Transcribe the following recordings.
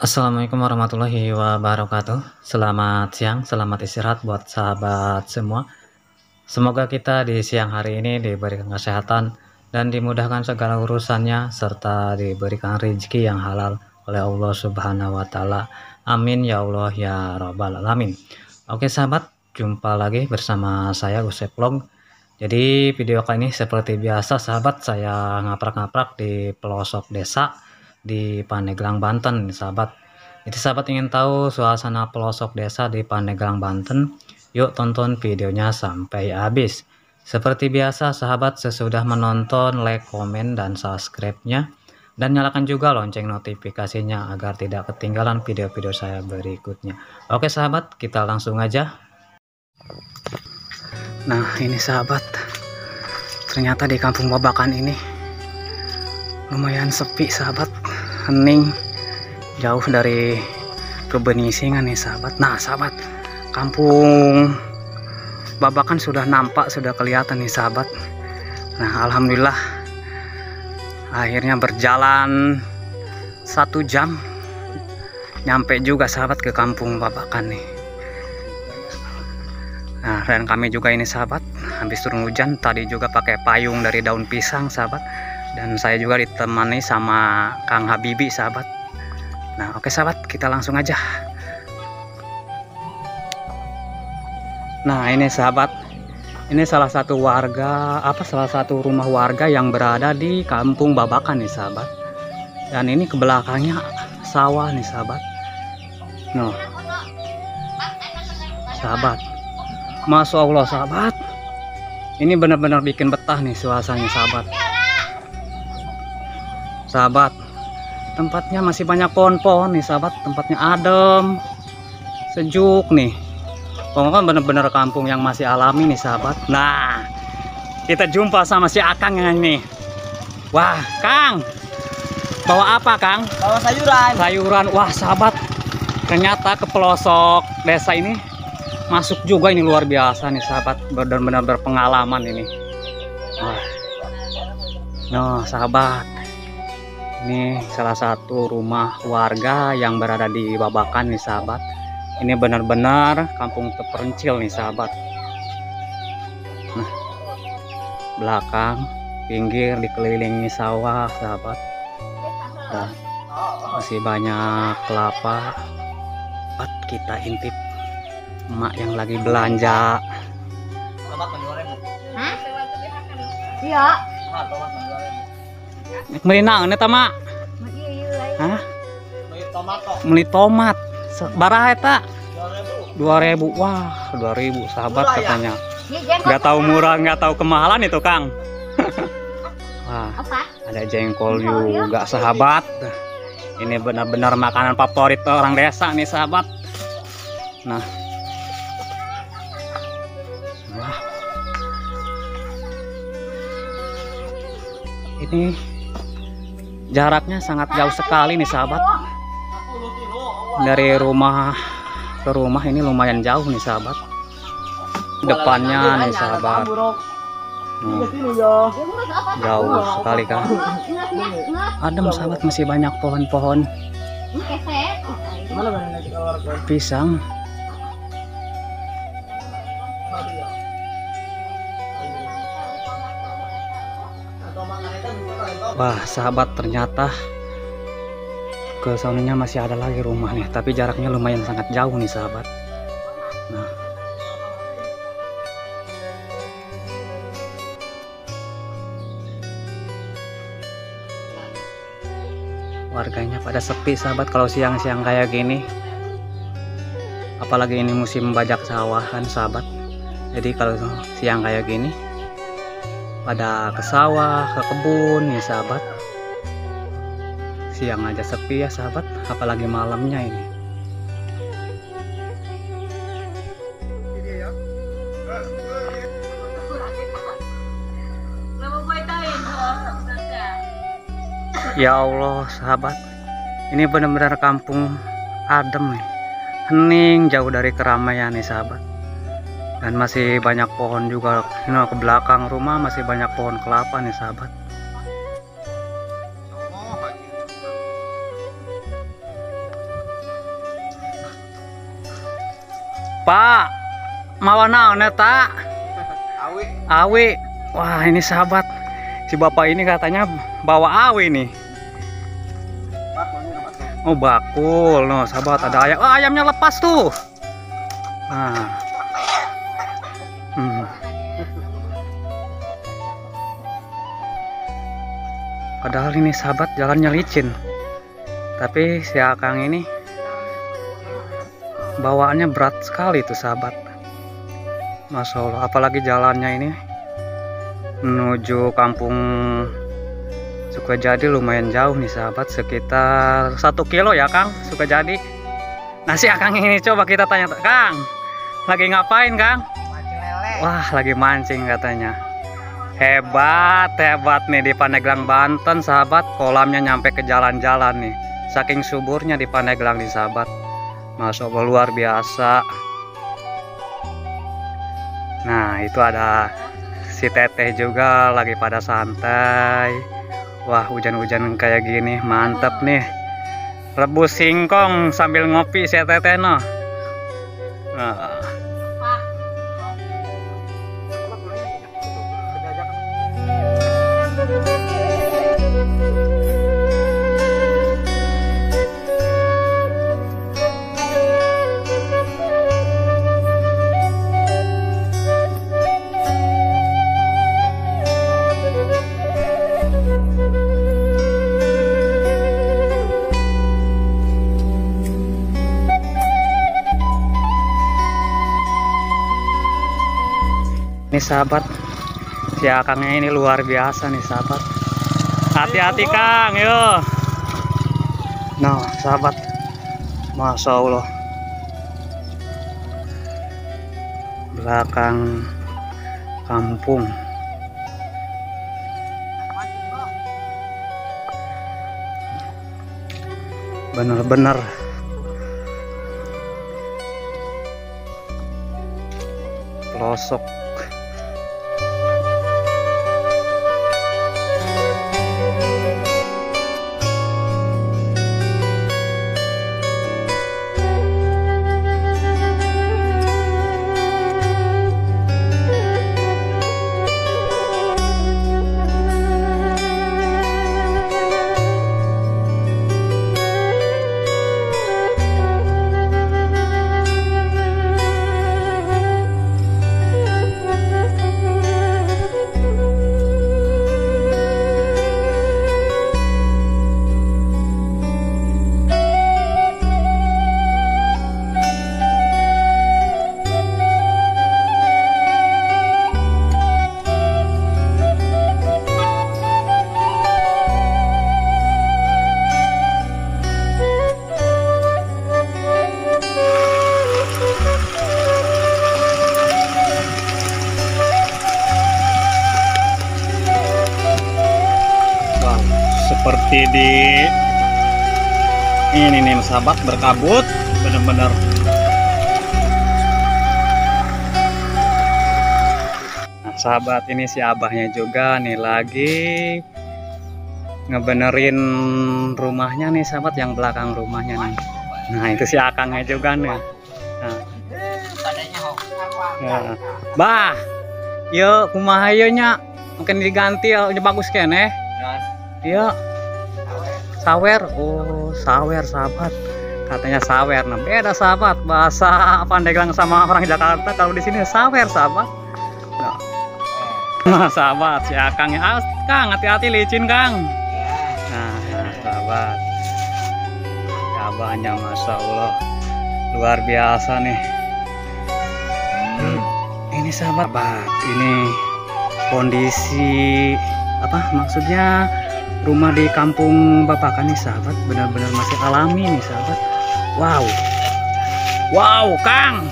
Assalamualaikum warahmatullahi wabarakatuh. Selamat siang, selamat istirahat buat sahabat semua. Semoga kita di siang hari ini diberikan kesehatan dan dimudahkan segala urusannya serta diberikan rezeki yang halal oleh Allah Subhanahu wa taala. Amin ya Allah ya rabbal alamin. Oke sahabat, jumpa lagi bersama saya Usep Vlog. Jadi video kali ini seperti biasa sahabat, saya ngaprak-ngaprak di pelosok desa di Pandeglang, Banten sahabat. Jadi sahabat ingin tahu suasana pelosok desa di Pandeglang, Banten? Yuk tonton videonya sampai habis. Seperti biasa sahabat, sesudah menonton like, komen, dan subscribe-nya, dan nyalakan juga lonceng notifikasinya agar tidak ketinggalan video-video saya berikutnya. Oke sahabat, kita langsung aja. Nah ini sahabat, ternyata di kampung Babakan ini lumayan sepi sahabat, hening, jauh dari kebeningan nih sahabat. Nah sahabat, kampung Babakan sudah nampak, sudah kelihatan nih sahabat. Nah alhamdulillah akhirnya berjalan 1 jam nyampe juga sahabat ke kampung Babakan nih. Nah dan kami juga ini sahabat, habis turun hujan tadi juga pakai payung dari daun pisang sahabat, dan saya juga ditemani sama Kang Habibi sahabat. Nah oke sahabat, kita langsung aja. Nah ini sahabat, ini salah satu rumah warga yang berada di kampung Babakan nih sahabat. Dan ini ke belakangnya sawah nih sahabat. Nah sahabat, Masya Allah sahabat, ini benar-benar bikin betah nih suasananya sahabat. Sahabat, tempatnya masih banyak pohon-pohon nih sahabat, tempatnya adem, sejuk nih. Pokoknya bener-bener kampung yang masih alami nih sahabat. Nah kita jumpa sama si Akang yang ini. Wah Kang, bawa apa Kang? Bawa sayuran. Sayuran. Wah sahabat, ternyata ke pelosok desa ini masuk juga, ini luar biasa nih sahabat, benar-benar berpengalaman ini. Wah. Nah sahabat, ini salah satu rumah warga yang berada di Babakan nih sahabat. Ini benar-benar kampung terpencil nih sahabat. Nah, belakang pinggir dikelilingi sawah sahabat. Dan masih banyak kelapa. Kita intip emak yang lagi belanja. Tomat 2.000. Hah? Iya. Tomat 2.000. Merina ini tama. Hah? Beli tomat kok. Beli tomat. Baraha eta? 2.000. 2.000. Wah, 2.000 sahabat Murah, ya? katanya. Nggak tahu murah, nggak tahu kemahalan itu, Kang. Wah, Apa? ada jengkol juga sahabat. Ini benar-benar makanan favorit orang desa nih sahabat. Nah. Wah. Ini jaraknya sangat jauh sekali nih sahabat. 10 kilo. Dari rumah ke rumah ini lumayan jauh nih sahabat. Depannya nih sahabat. Nah, jauh sekali kan. Adem sahabat, masih banyak pohon-pohon pisang. Wah sahabat, ternyata ke sononya masih ada lagi rumah nih, tapi jaraknya lumayan sangat jauh nih sahabat. Nah warganya pada sepi sahabat kalau siang-siang kayak gini, apalagi ini musim bajak sawah kan sahabat. Jadi kalau siang kayak gini pada ke sawah, ke kebun nih sahabat. Siang aja sepi ya sahabat, apalagi malamnya ini. Ya Allah sahabat, ini benar-benar kampung adem nih, hening, jauh dari keramaian nih sahabat. Dan masih banyak pohon juga. Ini ke belakang rumah masih banyak pohon kelapa nih sahabat. Pak, mau naon eta? Awi. Awi. Wah, ini sahabat. Si bapak ini katanya bawa awi nih. Oh, bakul. No, sahabat ada ayam. Oh, ayamnya lepas tuh. Nah. Padahal ini sahabat jalannya licin. Tapi si Akang ini bawaannya berat sekali tuh sahabat. Masya Allah, apalagi jalannya ini menuju kampung Sukajadi lumayan jauh nih sahabat, sekitar 1 kilo ya Kang, Sukajadi. Nah si Akang ini coba kita tanya, Kang, lagi ngapain Kang? Mancing lele. Wah, lagi mancing katanya. Hebat nih di Pandeglang Banten sahabat, kolamnya nyampe ke jalan-jalan nih. Saking suburnya di Pandeglang nih sahabat. Masya Allah, luar biasa. Nah itu ada si teteh juga lagi pada santai. Wah, hujan-hujan kayak gini mantep nih. Rebus singkong sambil ngopi si teteh no. Nah. Ini sahabat, si Akangnya ini luar biasa nih sahabat. Hati-hati Kang, yo. Nah sahabat, Masya Allah, belakang kampung. Bener-bener pelosok. Seperti di ini nih sahabat, berkabut bener-bener. Nah sahabat, ini si abahnya juga nih lagi ngebenerin rumahnya nih sahabat, yang belakang rumahnya nih. Nah itu si Akangnya juga nih. Nah. Bah, yuk kumaha yuk nya, mungkin diganti ya bagus kene. Iya, sawer. Oh, sawer sahabat. Katanya sawer. Nah, beda sahabat. Bahasa Pandeglang sama orang Jakarta. Kalau di sini sawer sahabat. Nah, sahabat si Akangnya. Ah, Kang, hati-hati licin Kang. Nah, sahabat. Abahnya Masya Allah, luar biasa nih. Ini sahabat, ini kondisi apa maksudnya? Rumah di kampung Bapak kan nih sahabat, benar-benar masih alami nih sahabat. Wow, wow Kang,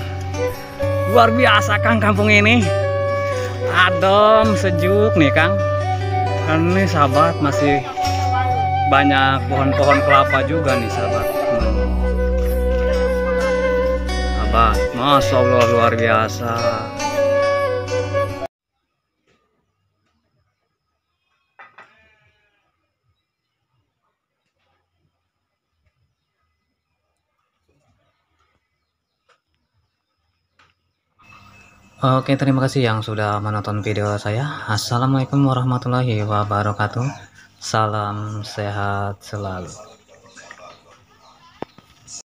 luar biasa Kang kampung ini. Adem, sejuk nih Kang. Kan nih sahabat masih banyak pohon-pohon kelapa juga nih sahabat. Sahabat, Masya Allah luar biasa. Oke, terima kasih yang sudah menonton video saya. Assalamualaikum warahmatullahi wabarakatuh. Salam sehat selalu.